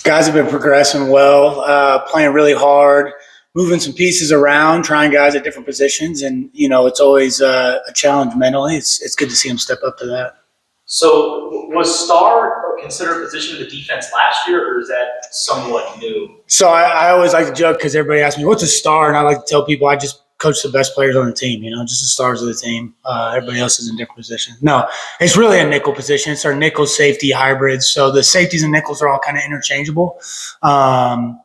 Guys have been progressing well, playing really hard, moving some pieces around, trying guys at different positions, and it's always a challenge mentally. It's good to see them step up to that. So was Star considered a position of the defense last year, or is that somewhat new? So I always like to joke because everybody asks me, what's a star? And I like to tell people I just coach the best players on the team, just the stars of the team. Everybody else is in different positions. No, it's really a nickel position. It's our nickel safety hybrids. So the safeties and nickels are all kind of interchangeable.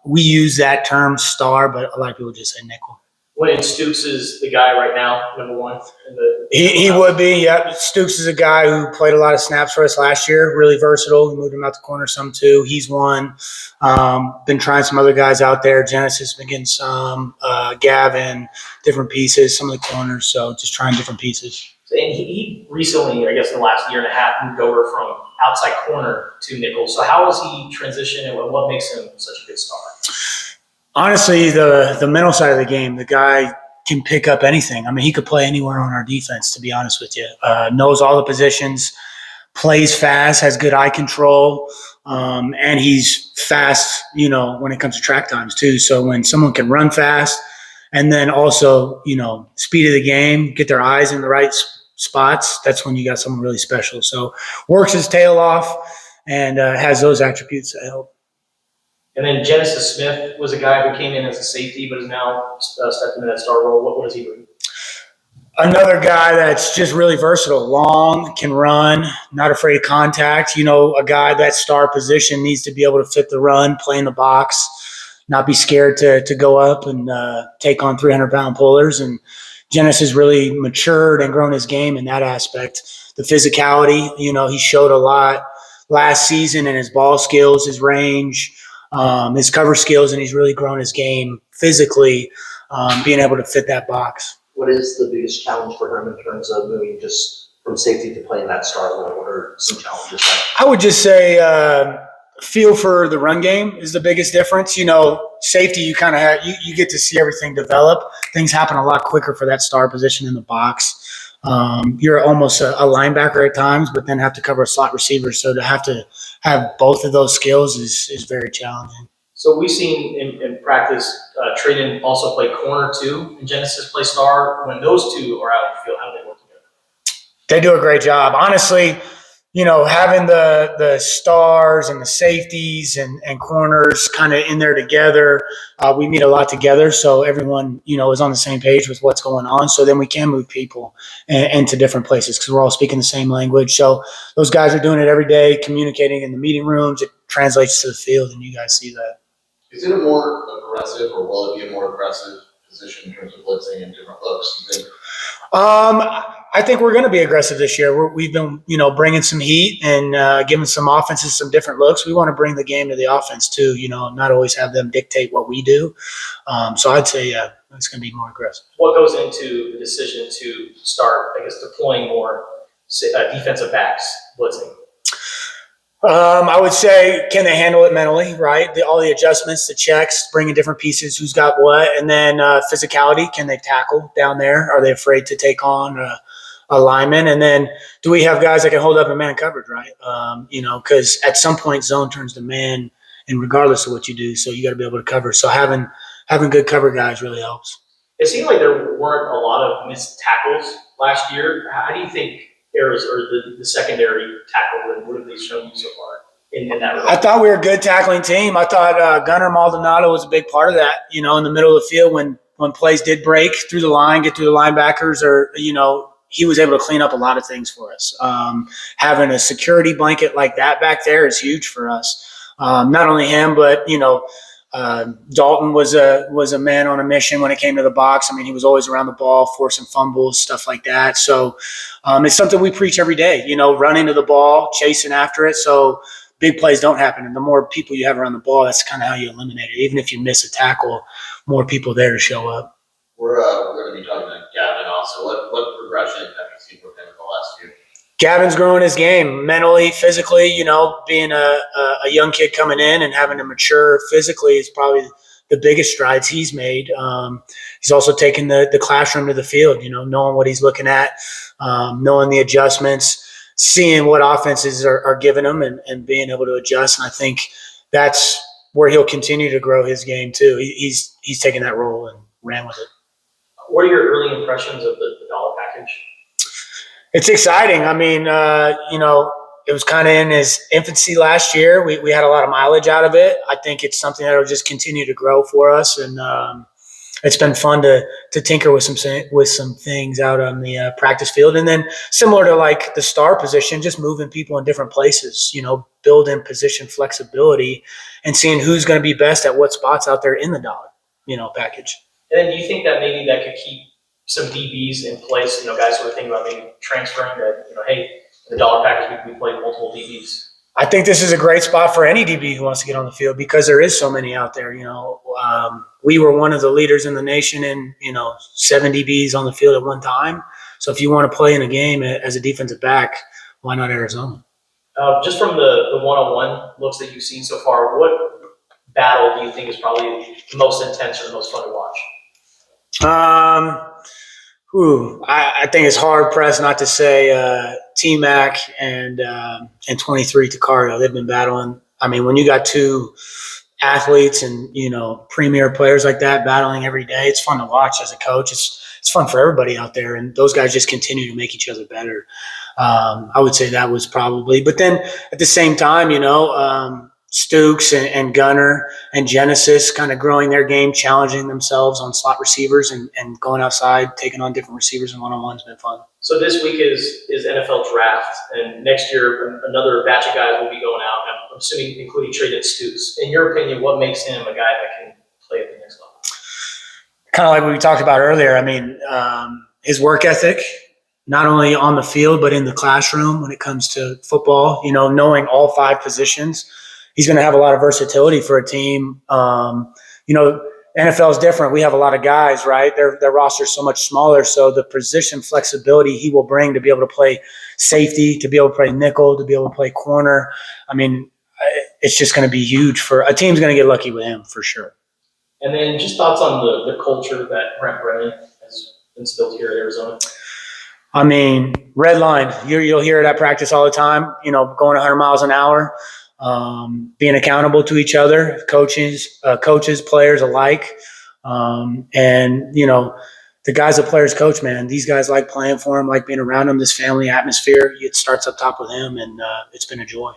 We use that term star, but a lot of people just say nickel. When Stoops is the guy right now, number one? He would be, yeah. Stoops is a guy who played a lot of snaps for us last year, really versatile. We moved him out the corner some too. He's one. Been trying some other guys out there. Genesis been getting some. Gavin, different pieces, some of the corners. So just trying different pieces. And he recently, I guess in the last year and a half, moved over from outside corner to nickel. So how has he transitioned and what makes him such a good star? Honestly, the mental side of the game, the guy can pick up anything. I mean, he could play anywhere on our defense, to be honest with you. Knows all the positions, plays fast, has good eye control, and he's fast, when it comes to track times too. So when someone can run fast and then also, speed of the game, get their eyes in the right spots, that's when you got someone really special. So works his tail off and has those attributes that help. And then Genesis Smith was a guy who came in as a safety, but is now stepped into that star role. What does he bring? Another guy that's just really versatile, long, can run, not afraid of contact. A guy that star position needs to be able to fit the run, play in the box, not be scared to go up and take on 300-pound pullers. And Genesis has really matured and grown his game in that aspect. The physicality, he showed a lot last season in his ball skills, his range, his cover skills, and he's really grown his game physically, being able to fit that box. What is the biggest challenge for him in terms of moving just from safety to playing that star role? What are some challenges there? I would just say feel for the run game is the biggest difference. Safety, you kind of have you get to see everything develop. Things happen a lot quicker for that star position in the box. You're almost a linebacker at times, but then have to cover a slot receiver. So to have both of those skills is very challenging. So we've seen in practice, Trayden also play corner too, and Genesis play star. When those two are out in the field, how do they work together? They do a great job. Honestly, having the stars and the safeties and corners kind of in there together, we meet a lot together. So everyone, is on the same page with what's going on. So then we can move people into different places because we're all speaking the same language. So those guys are doing it every day, communicating in the meeting rooms. It translates to the field, and you guys see that. Is it a more aggressive, or will it be a more aggressive position in terms of blitzing and different looks? You think? I think we're going to be aggressive this year. We've been, bringing some heat and giving some offenses some different looks. We want to bring the game to the offense too. Not always have them dictate what we do. So I'd say, yeah, it's going to be more aggressive. What goes into the decision to start, deploying more defensive backs blitzing? I would say, can they handle it mentally, right? All the adjustments, the checks, bringing different pieces, who's got what, and then physicality, can they tackle down there? Are they afraid to take on a lineman? And then do we have guys that can hold up in man coverage, right? Because at some point zone turns to man, and regardless of what you do, so you got to be able to cover. So having good cover guys really helps. It seemed like there weren't a lot of missed tackles last year. How do you think the secondary tackle, and what have they shown you so far in that role? I thought we were a good tackling team. I thought Gunnar Maldonado was a big part of that, in the middle of the field when plays did break through the line, get through the linebackers, or, he was able to clean up a lot of things for us. Having a security blanket like that back there is huge for us. Not only him, but, Dalton was a man on a mission when it came to the box. I mean, he was always around the ball, forcing fumbles, stuff like that. So it's something we preach every day, running to the ball, chasing after it. So big plays don't happen. And the more people you have around the ball, that's kind of how you eliminate it. Even if you miss a tackle, more people there to show up. We're going to be talking to Gavin also. What progression have you seen from him in the last year? Gavin's growing his game mentally, physically. Being a young kid coming in and having to mature physically is probably the biggest strides he's made. He's also taken the classroom to the field, knowing what he's looking at, knowing the adjustments, seeing what offenses are giving him and being able to adjust. And I think that's where he'll continue to grow his game too. He's taken that role and ran with it. What are your early impressions of the dollar package? It's exciting. I mean, it was kind of in his infancy last year. We had a lot of mileage out of it. I think it's something that will just continue to grow for us, and it's been fun to tinker with some things out on the practice field. And then similar to like the star position, just moving people in different places. Building position flexibility and seeing who's going to be best at what spots out there in the dollar, package. And then do you think that maybe that could keep some DBs in place? Guys who are thinking about maybe transferring that. Hey, in the dollar package we play multiple DBs. I think this is a great spot for any DB who wants to get on the field because there is so many out there. We were one of the leaders in the nation in 7 DBs on the field at one time. So if you want to play in a game as a defensive back, why not Arizona? Just from the one-on-one looks that you've seen so far, what battle do you think is probably the most intense or the most fun to watch? I think it's hard pressed not to say T-Mac and 23 Takario. They've been battling. I mean, when you got 2 athletes and premier players like that battling every day, it's fun to watch as a coach. It's fun for everybody out there, and those guys just continue to make each other better. I would say that was probably, but then at the same time, Stooks and Gunner and Genesis kind of growing their game, challenging themselves on slot receivers and going outside, taking on different receivers and one-on-one's been fun. So this week is NFL draft, and next year another batch of guys will be going out. I'm assuming including Trayden Stooks. In your opinion, what makes him a guy that can play at the next level? Kind of like what we talked about earlier. I mean, his work ethic, not only on the field but in the classroom when it comes to football. Knowing all 5 positions. He's going to have a lot of versatility for a team. NFL is different. We have a lot of guys, right? Their roster is so much smaller. So the position flexibility he will bring to be able to play safety, to be able to play nickel, to be able to play corner. I mean, it's just going to be huge for a team's going to get lucky with him for sure. And then just thoughts on the culture that Brent Brennan has instilled here at Arizona. I mean, red line. You'll hear it at practice all the time. Going 100 miles an hour. Being accountable to each other, coaches, players alike. And, the guys that players coach, man, these guys like playing for him, like being around him, this family atmosphere. It starts up top with him, and it's been a joy.